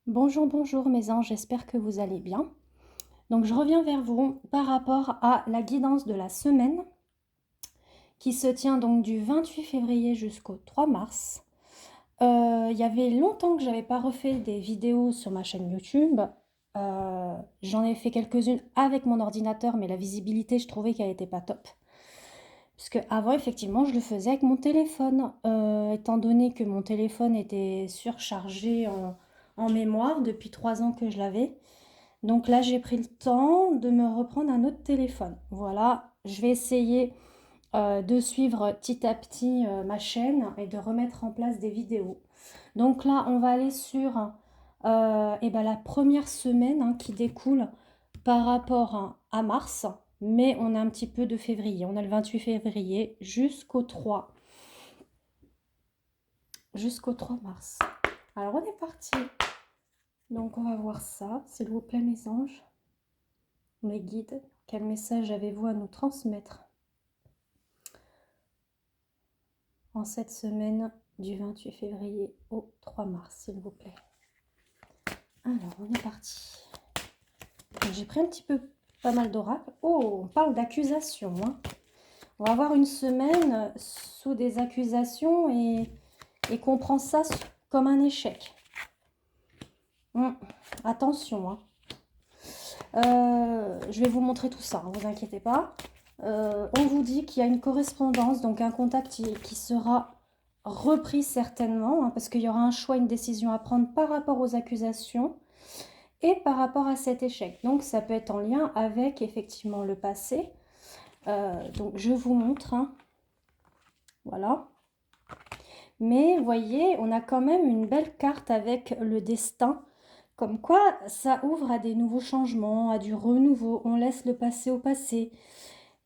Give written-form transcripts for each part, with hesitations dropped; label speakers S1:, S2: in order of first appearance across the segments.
S1: Bonjour, bonjour mes anges, j'espère que vous allez bien. Donc je reviens vers vous par rapport à la guidance de la semaine qui se tient donc du 28 février jusqu'au 3 mars. Il y avait longtemps que j'avais pas refait des vidéos sur ma chaîne YouTube. J'en ai fait quelques-unes avec mon ordinateur, mais la visibilité, je trouvais qu'elle n'était pas top. Puisque avant, effectivement, je le faisais avec mon téléphone. Étant donné que mon téléphone était surchargé en mémoire depuis 3 ans que je l'avais. Donc là, j'ai pris le temps de me reprendre un autre téléphone. Voilà, je vais essayer de suivre petit à petit ma chaîne et de remettre en place des vidéos. Donc là, on va aller sur la première semaine qui découle par rapport à mars, mais on a un petit peu de février. On a le 28 février jusqu'au 3 mars. Alors on est parti. Donc on va voir ça, s'il vous plaît mes anges. Mes guides, quel message avez-vous à nous transmettre en cette semaine du 28 février au 3 mars, s'il vous plaît? Alors, on est parti. J'ai pris un petit peu pas mal d'oracles. Oh, on parle d'accusation. On va avoir une semaine sous des accusations et qu'on prend ça comme un échec. Attention. Je vais vous montrer tout ça, ne vous inquiétez pas. On vous dit qu'il y a une correspondance, donc un contact qui sera repris certainement, parce qu'il y aura un choix, une décision à prendre par rapport aux accusations et par rapport à cet échec. Donc ça peut être en lien avec effectivement le passé. Donc je vous montre. Voilà. Mais vous voyez, on a quand même une belle carte avec le destin. Comme quoi, ça ouvre à des nouveaux changements, à du renouveau. On laisse le passé au passé.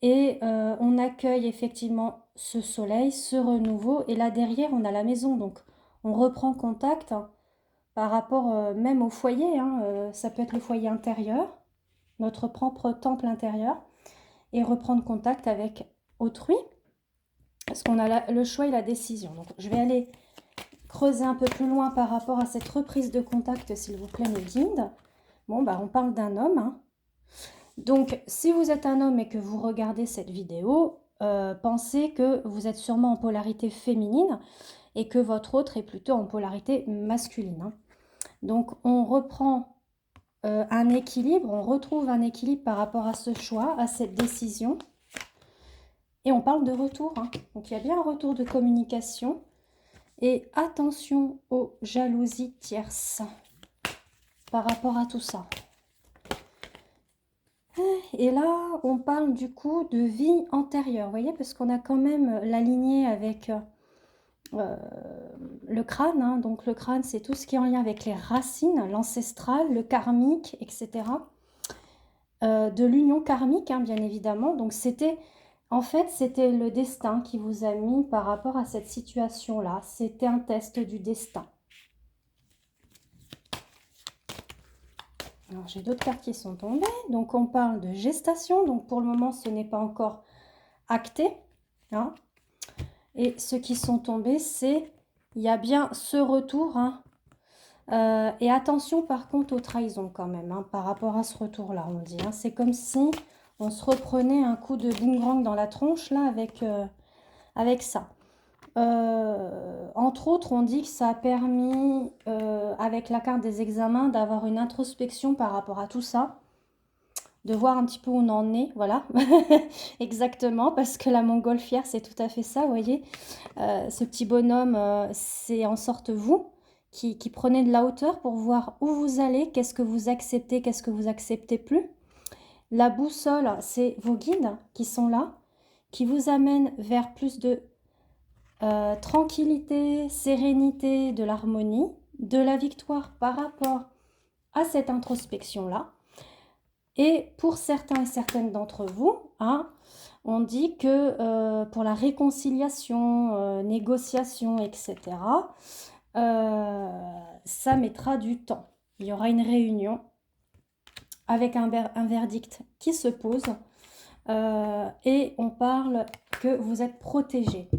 S1: Et on accueille effectivement ce soleil, ce renouveau. Et là derrière, on a la maison. Donc, on reprend contact par rapport même au foyer. Ça peut être le foyer intérieur, notre propre temple intérieur. Et reprendre contact avec autrui. Parce qu'on a le choix et la décision. Donc, je vais aller creuser un peu plus loin par rapport à cette reprise de contact, s'il vous plaît, mes guides. Bon, on parle d'un homme. Donc, si vous êtes un homme et que vous regardez cette vidéo, pensez que vous êtes sûrement en polarité féminine et que votre autre est plutôt en polarité masculine. Donc, on reprend un équilibre, on retrouve un équilibre par rapport à ce choix, à cette décision. Et on parle de retour. Donc, il y a bien un retour de communication. Et attention aux jalousies tierces par rapport à tout ça. Et là, on parle du coup de vie antérieure, vous voyez, parce qu'on a quand même la lignée avec le crâne. Donc le crâne, c'est tout ce qui est en lien avec les racines, l'ancestral, le karmique, etc. De l'union karmique, bien évidemment. Donc c'était le destin qui vous a mis par rapport à cette situation-là. C'était un test du destin. Alors j'ai d'autres cartes qui sont tombées. Donc on parle de gestation. Donc pour le moment, ce n'est pas encore acté. Et ceux qui sont tombés, il y a bien ce retour. Et attention par contre aux trahisons quand même, par rapport à ce retour-là, on dit. C'est comme si on se reprenait un coup de boomerang dans la tronche, là, avec ça. Entre autres, on dit que ça a permis, avec la carte des examens, d'avoir une introspection par rapport à tout ça, de voir un petit peu où on en est, voilà, exactement, parce que la montgolfière, c'est tout à fait ça, vous voyez. Ce petit bonhomme, c'est en sorte vous, qui prenez de la hauteur pour voir où vous allez, qu'est-ce que vous acceptez, qu'est-ce que vous acceptez plus. La boussole, c'est vos guides qui sont là, qui vous amènent vers plus de tranquillité, sérénité, de l'harmonie, de la victoire par rapport à cette introspection-là. Et pour certains et certaines d'entre vous, on dit que pour la réconciliation, négociation, etc., ça mettra du temps. Il y aura une réunion avec un verdict qui se pose et on parle que vous êtes protégé.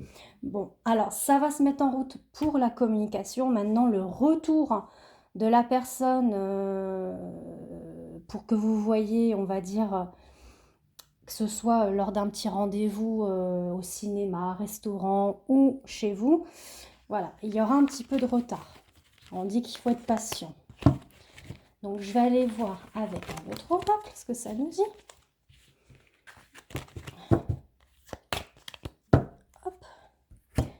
S1: Bon, alors ça va se mettre en route pour la communication. Maintenant, le retour de la personne pour que vous voyez, on va dire, que ce soit lors d'un petit rendez-vous au cinéma, restaurant ou chez vous. Voilà, il y aura un petit peu de retard. On dit qu'il faut être patient. Donc, je vais aller voir avec un autre oracle ce que ça nous dit. Hop.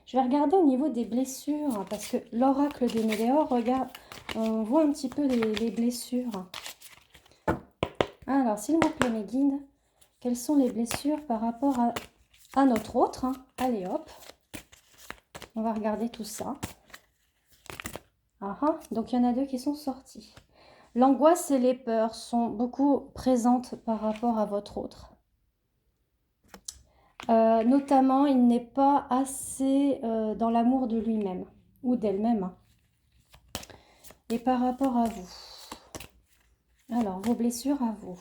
S1: Je vais regarder au niveau des blessures, parce que l'oracle des Méléores, regarde, on voit un petit peu les blessures. Alors, s'il vous plaît, mes guides, quelles sont les blessures par rapport à notre autre, hein? Allez, hop. On va regarder tout ça. Ah, ah. Donc, il y en a deux qui sont sortis. L'angoisse et les peurs sont beaucoup présentes par rapport à votre autre. Notamment, il n'est pas assez dans l'amour de lui-même ou d'elle-même. Hein. Et par rapport à vous. Alors, vos blessures à vous.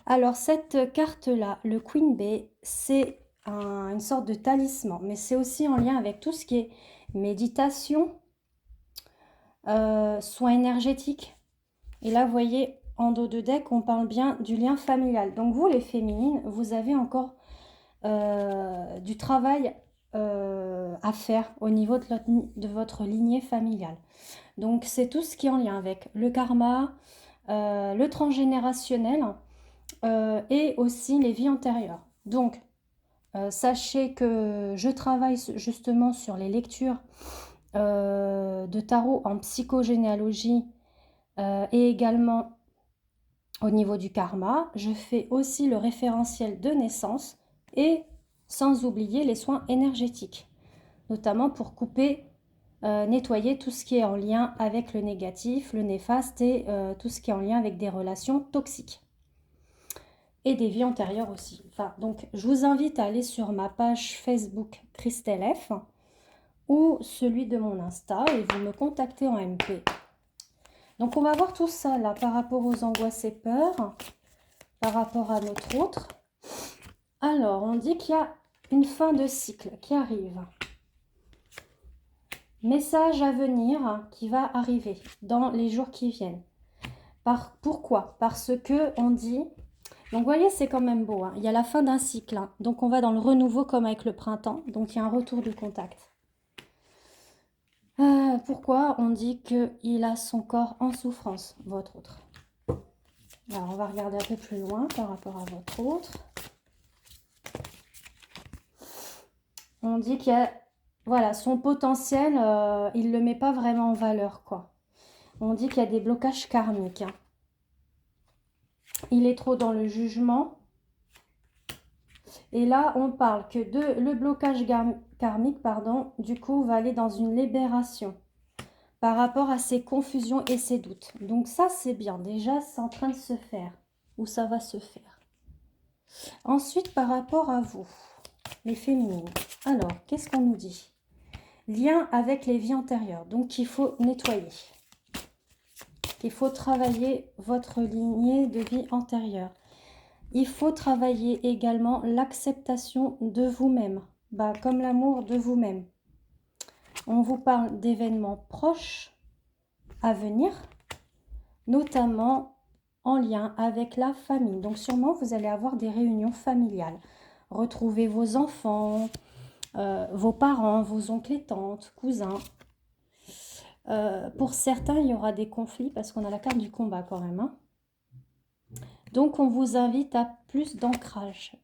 S1: Alors, cette carte-là, le Queen Bee, c'est une sorte de talisman. Mais c'est aussi en lien avec tout ce qui est méditation, soins énergétiques. Et là, vous voyez, en dos de deck, on parle bien du lien familial. Donc, vous, les féminines, vous avez encore du travail à faire au niveau de votre lignée familiale. Donc, c'est tout ce qui est en lien avec le karma, le transgénérationnel et aussi les vies antérieures. Donc, sachez que je travaille justement sur les lectures de tarot en psychogénéalogie et également au niveau du karma. Je fais aussi le référentiel de naissance et sans oublier les soins énergétiques, notamment pour couper, nettoyer tout ce qui est en lien avec le négatif, le néfaste et tout ce qui est en lien avec des relations toxiques. Et des vies antérieures aussi. Enfin, donc, je vous invite à aller sur ma page Facebook Christelle F ou celui de mon Insta et vous me contactez en MP. Donc, on va voir tout ça là par rapport aux angoisses et peurs, par rapport à notre autre. Alors, on dit qu'il y a une fin de cycle qui arrive. Message à venir qui va arriver dans les jours qui viennent. Pourquoi? Parce que on dit... Donc, vous voyez, c'est quand même beau. Hein. Il y a la fin d'un cycle. Hein. Donc, on va dans le renouveau comme avec le printemps. Donc, il y a un retour du contact. Pourquoi on dit qu'il a son corps en souffrance, votre autre? Alors, on va regarder un peu plus loin par rapport à votre autre. On dit qu'il y a... Voilà, son potentiel, il ne le met pas vraiment en valeur, quoi. On dit qu'il y a des blocages karmiques. Hein. Il est trop dans le jugement. Et là, on parle que le blocage karmique, pardon, du coup, va aller dans une libération par rapport à ses confusions et ses doutes. Donc ça, c'est bien. Déjà, c'est en train de se faire. Ou ça va se faire. Ensuite, par rapport à vous, les féminines. Alors, qu'est-ce qu'on nous dit? Lien avec les vies antérieures. Donc, il faut nettoyer. Il faut travailler votre lignée de vie antérieure. Il faut travailler également l'acceptation de vous-même, comme l'amour de vous-même. On vous parle d'événements proches à venir, notamment en lien avec la famille. Donc sûrement, vous allez avoir des réunions familiales. Retrouver vos enfants, vos parents, vos oncles et tantes, cousins. Pour certains, il y aura des conflits parce qu'on a la carte du combat quand même. Hein. Donc, on vous invite à plus d'ancrage.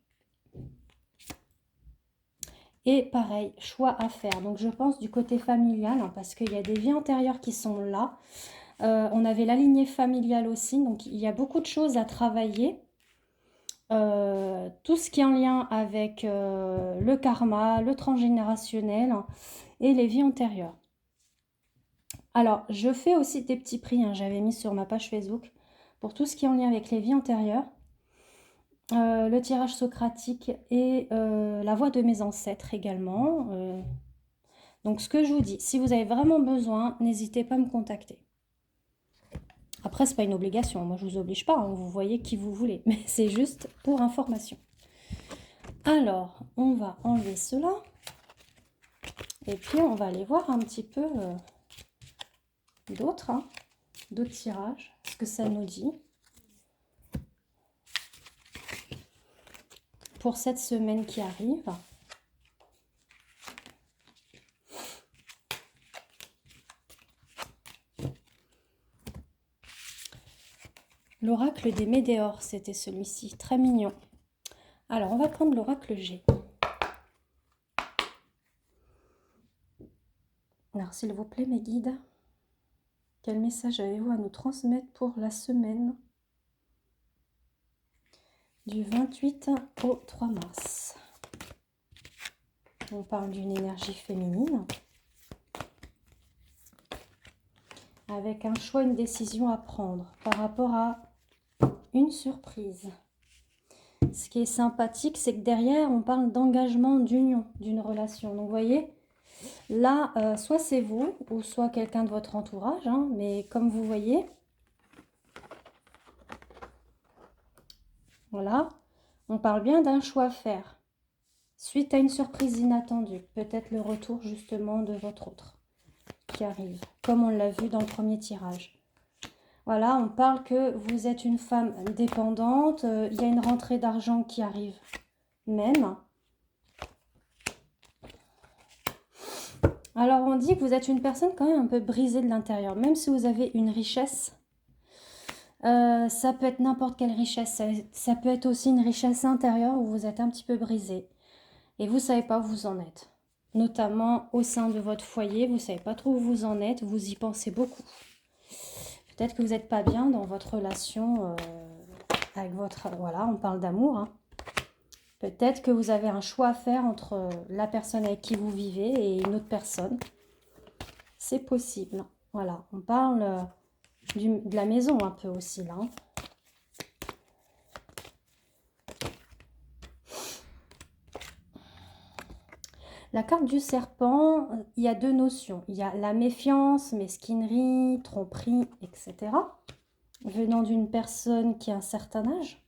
S1: Et pareil, choix à faire. Donc, je pense du côté familial, hein, parce qu'il y a des vies antérieures qui sont là. On avait la lignée familiale aussi. Donc, il y a beaucoup de choses à travailler. Tout ce qui est en lien avec le karma, le transgénérationnel et les vies antérieures. Alors, je fais aussi des petits prix. Hein, j'avais mis sur ma page Facebook pour tout ce qui est en lien avec les vies antérieures. Le tirage socratique et la voix de mes ancêtres également. Donc, ce que je vous dis, si vous avez vraiment besoin, n'hésitez pas à me contacter. Après, ce n'est pas une obligation. Moi, je ne vous oblige pas. Hein, vous voyez qui vous voulez. Mais c'est juste pour information. Alors, on va enlever cela. Et puis, on va aller voir un petit peu d'autres tirages, ce que ça nous dit pour cette semaine qui arrive. L'oracle des Médéors, c'était celui-ci, très mignon. Alors, on va prendre l'oracle G. Alors, s'il vous plaît, mes guides, quel message avez-vous à nous transmettre pour la semaine du 28 au 3 mars? On parle d'une énergie féminine avec un choix, une décision à prendre par rapport à une surprise. Ce qui est sympathique, c'est que derrière, on parle d'engagement, d'union, d'une relation. Donc, vous voyez, là, soit c'est vous, ou soit quelqu'un de votre entourage, mais comme vous voyez, voilà, on parle bien d'un choix à faire, suite à une surprise inattendue, peut-être le retour justement de votre autre qui arrive, comme on l'a vu dans le premier tirage. Voilà, on parle que vous êtes une femme dépendante, il y a une rentrée d'argent qui arrive même. Alors on dit que vous êtes une personne quand même un peu brisée de l'intérieur, même si vous avez une richesse. Ça peut être n'importe quelle richesse, ça peut être aussi une richesse intérieure où vous êtes un petit peu brisé et vous ne savez pas où vous en êtes. Notamment au sein de votre foyer, vous ne savez pas trop où vous en êtes, vous y pensez beaucoup. Peut-être que vous n'êtes pas bien dans votre relation avec votre... Voilà, on parle d'amour. Peut-être que vous avez un choix à faire entre la personne avec qui vous vivez et une autre personne. C'est possible. Voilà, on parle de la maison un peu aussi là. La carte du serpent, il y a deux notions. Il y a la méfiance, mesquinerie, tromperie, etc. Venant d'une personne qui a un certain âge.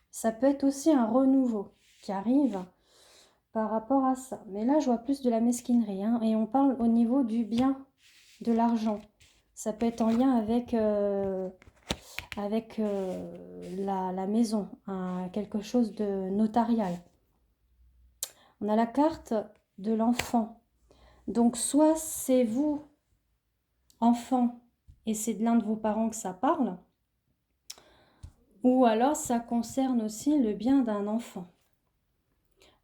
S1: Ça peut être aussi un renouveau qui arrive par rapport à ça. Mais là, je vois plus de la mesquinerie. Et on parle au niveau du bien, de l'argent. Ça peut être en lien avec, la maison, quelque chose de notarial. On a la carte de l'enfant. Donc, soit c'est vous, enfant, et c'est de l'un de vos parents que ça parle, ou alors ça concerne aussi le bien d'un enfant.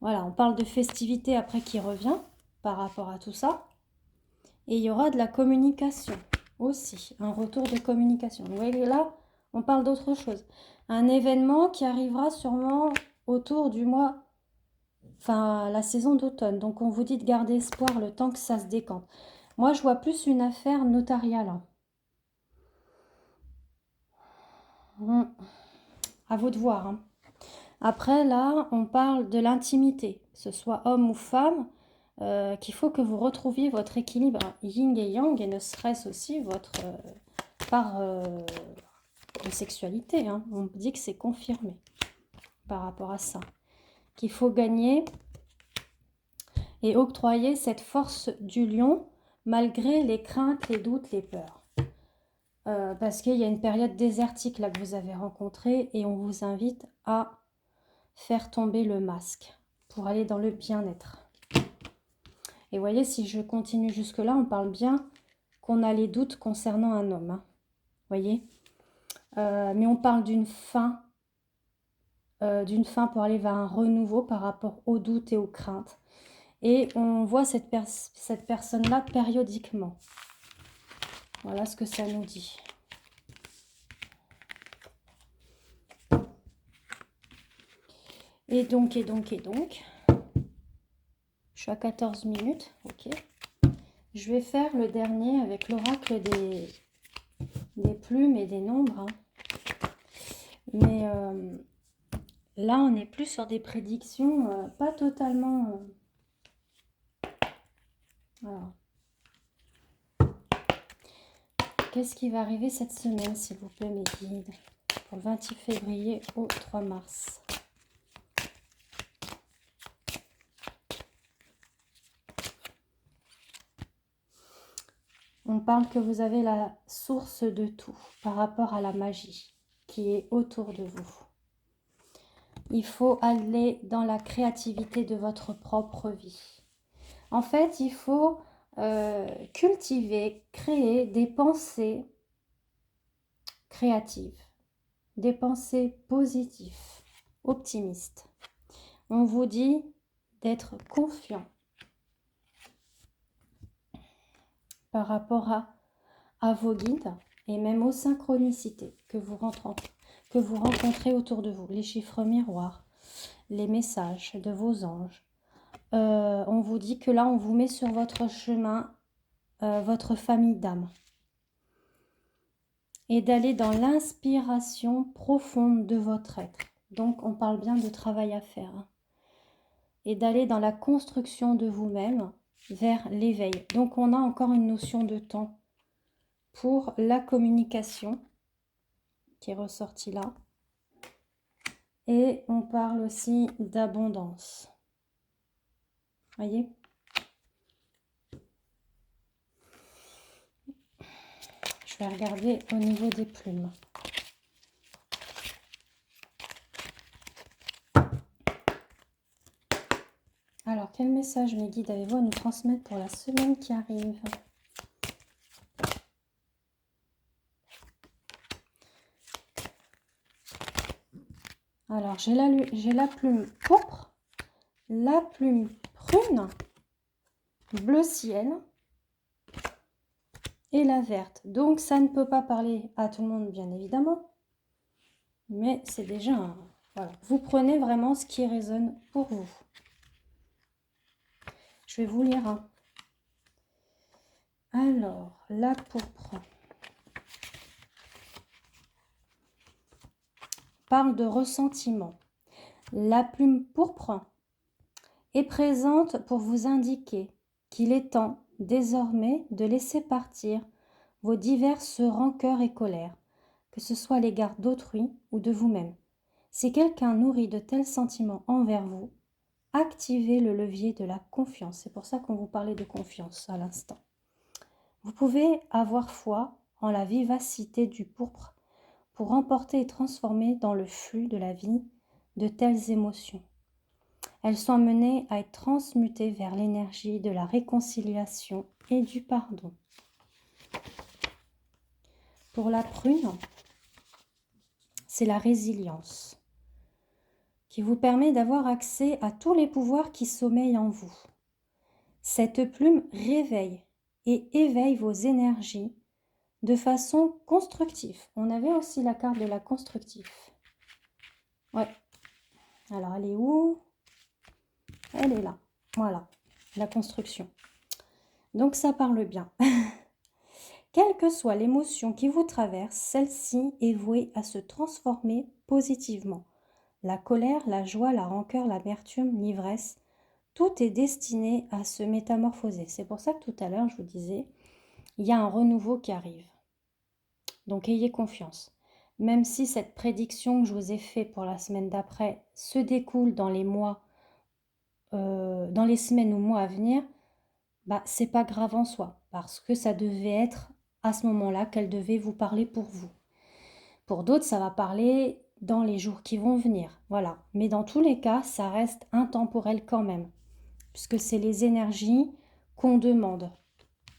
S1: Voilà, on parle de festivité après qui revient par rapport à tout ça. Et il y aura de la communication aussi, un retour de communication. Vous voyez, là, on parle d'autre chose. Un événement qui arrivera sûrement autour du mois, enfin, la saison d'automne. Donc, on vous dit de garder espoir le temps que ça se décante. Moi, je vois plus une affaire notariale. À vous de voir. Après, là, on parle de l'intimité, que ce soit homme ou femme, qu'il faut que vous retrouviez votre équilibre yin et yang, et ne serait-ce aussi votre part de sexualité. On dit que c'est confirmé par rapport à ça. Qu'il faut gagner et octroyer cette force du lion, malgré les craintes, les doutes, les peurs. Parce qu'il y a une période désertique là que vous avez rencontrée, et on vous invite à faire tomber le masque pour aller dans le bien-être. Et voyez, si je continue jusque-là, on parle bien qu'on a les doutes concernant un homme. Voyez, mais on parle d'une fin pour aller vers un renouveau par rapport aux doutes et aux craintes. Et on voit cette personne-là périodiquement. Voilà ce que ça nous dit. Et donc. Je suis à 14 minutes, ok. Je vais faire le dernier avec l'oracle des plumes et des nombres. Mais là, on est plus sur des prédictions, pas totalement... Alors, qu'est-ce qui va arriver cette semaine, s'il vous plaît, mes guides, pour le 28 février au 3 mars? On parle que vous avez la source de tout par rapport à la magie qui est autour de vous. Il faut aller dans la créativité de votre propre vie. En fait, il faut cultiver, créer des pensées créatives, des pensées positives, optimistes. On vous dit d'être confiant par rapport à vos guides et même aux synchronicités que vous rencontrez autour de vous, les chiffres miroirs, les messages de vos anges. On vous dit que là, on vous met sur votre chemin, votre famille d'âme. Et d'aller dans l'inspiration profonde de votre être. Donc, on parle bien de travail à faire. Hein. Et d'aller dans la construction de vous-même vers l'éveil. Donc, on a encore une notion de temps pour la communication qui est ressortie là. Et on parle aussi d'abondance. Voyez ? Je vais regarder au niveau des plumes. Alors, quel message mes guides avez-vous à nous transmettre pour la semaine qui arrive ? Alors, j'ai la plume pourpre, la plume prune, bleu ciel et la verte. Donc, ça ne peut pas parler à tout le monde, bien évidemment. Mais c'est déjà un... Voilà. Vous prenez vraiment ce qui résonne pour vous. Je vais vous lire un. Alors, la pourpre parle de ressentiment. La plume pourpre est présente pour vous indiquer qu'il est temps désormais de laisser partir vos diverses rancœurs et colères, que ce soit à l'égard d'autrui ou de vous-même. Si quelqu'un nourrit de tels sentiments envers vous, activez le levier de la confiance. C'est pour ça qu'on vous parlait de confiance à l'instant. Vous pouvez avoir foi en la vivacité du pourpre pour emporter et transformer dans le flux de la vie de telles émotions. Elles sont amenées à être transmutées vers l'énergie de la réconciliation et du pardon. Pour la prune, c'est la résilience qui vous permet d'avoir accès à tous les pouvoirs qui sommeillent en vous. Cette plume réveille et éveille vos énergies de façon constructive. On avait aussi la carte de la constructive. Ouais. Alors, elle est où ? Elle est là. Voilà, la construction. Donc, ça parle bien. Quelle que soit l'émotion qui vous traverse, celle-ci est vouée à se transformer positivement. La colère, la joie, la rancœur, l'amertume, l'ivresse, tout est destiné à se métamorphoser. C'est pour ça que tout à l'heure, je vous disais, il y a un renouveau qui arrive. Donc, ayez confiance. Même si cette prédiction que je vous ai faite pour la semaine d'après se découle dans les mois, dans les semaines ou mois à venir, bah, c'est pas grave en soi, parce que ça devait être à ce moment-là qu'elle devait vous parler pour vous. Pour d'autres, ça va parler dans les jours qui vont venir, voilà. Mais dans tous les cas, ça reste intemporel quand même, puisque c'est les énergies qu'on demande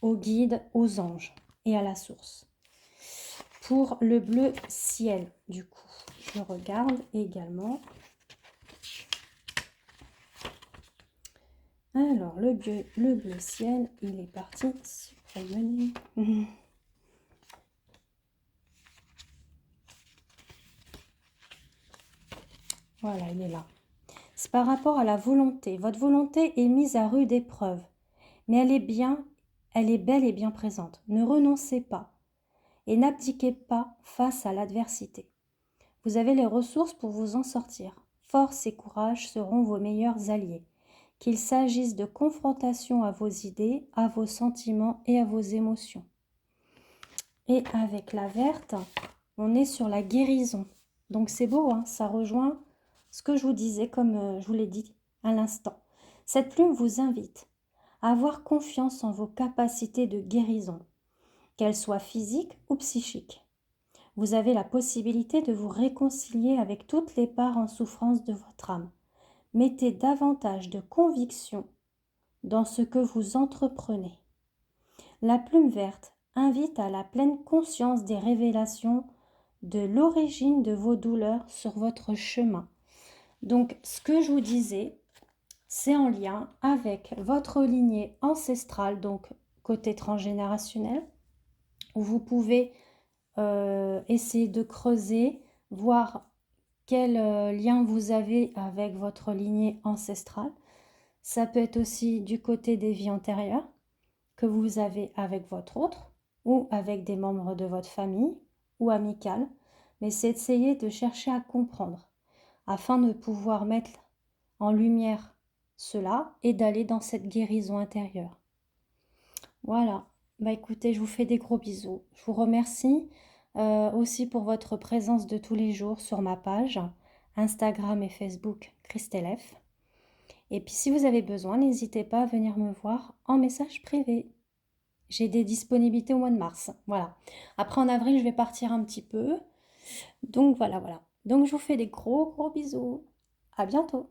S1: aux guides, aux anges et à la source. Pour le bleu ciel, du coup, je regarde également. Alors, le bleu ciel, il est parti se promener. Voilà, il est là. C'est par rapport à la volonté. Votre volonté est mise à rude épreuve, mais elle est belle et bien présente. Ne renoncez pas et n'abdiquez pas face à l'adversité. Vous avez les ressources pour vous en sortir. Force et courage seront vos meilleurs alliés. Qu'il s'agisse de confrontation à vos idées, à vos sentiments et à vos émotions. Et avec la verte, on est sur la guérison. Donc c'est beau, hein, ça rejoint ce que je vous disais, comme je vous l'ai dit à l'instant. Cette plume vous invite à avoir confiance en vos capacités de guérison. qu'elles soient physiques ou psychiques. Vous avez la possibilité de vous réconcilier avec toutes les parts en souffrance de votre âme. Mettez davantage de conviction dans ce que vous entreprenez. La plume verte invite à la pleine conscience des révélations de l'origine de vos douleurs sur votre chemin. Donc, ce que je vous disais, c'est en lien avec votre lignée ancestrale, donc côté transgénérationnel, où vous pouvez essayer de creuser, voir quel lien vous avez avec votre lignée ancestrale. Ça peut être aussi du côté des vies antérieures que vous avez avec votre autre ou avec des membres de votre famille ou amicales. Mais c'est d'essayer de chercher à comprendre afin de pouvoir mettre en lumière cela et d'aller dans cette guérison intérieure. Voilà. Bah écoutez, je vous fais des gros bisous. Je vous remercie aussi pour votre présence de tous les jours sur ma page Instagram et Facebook Christelle F. Et puis si vous avez besoin, n'hésitez pas à venir me voir en message privé. J'ai des disponibilités au mois de mars. Voilà. Après en avril, je vais partir un petit peu. Donc voilà. Donc je vous fais des gros bisous. À bientôt.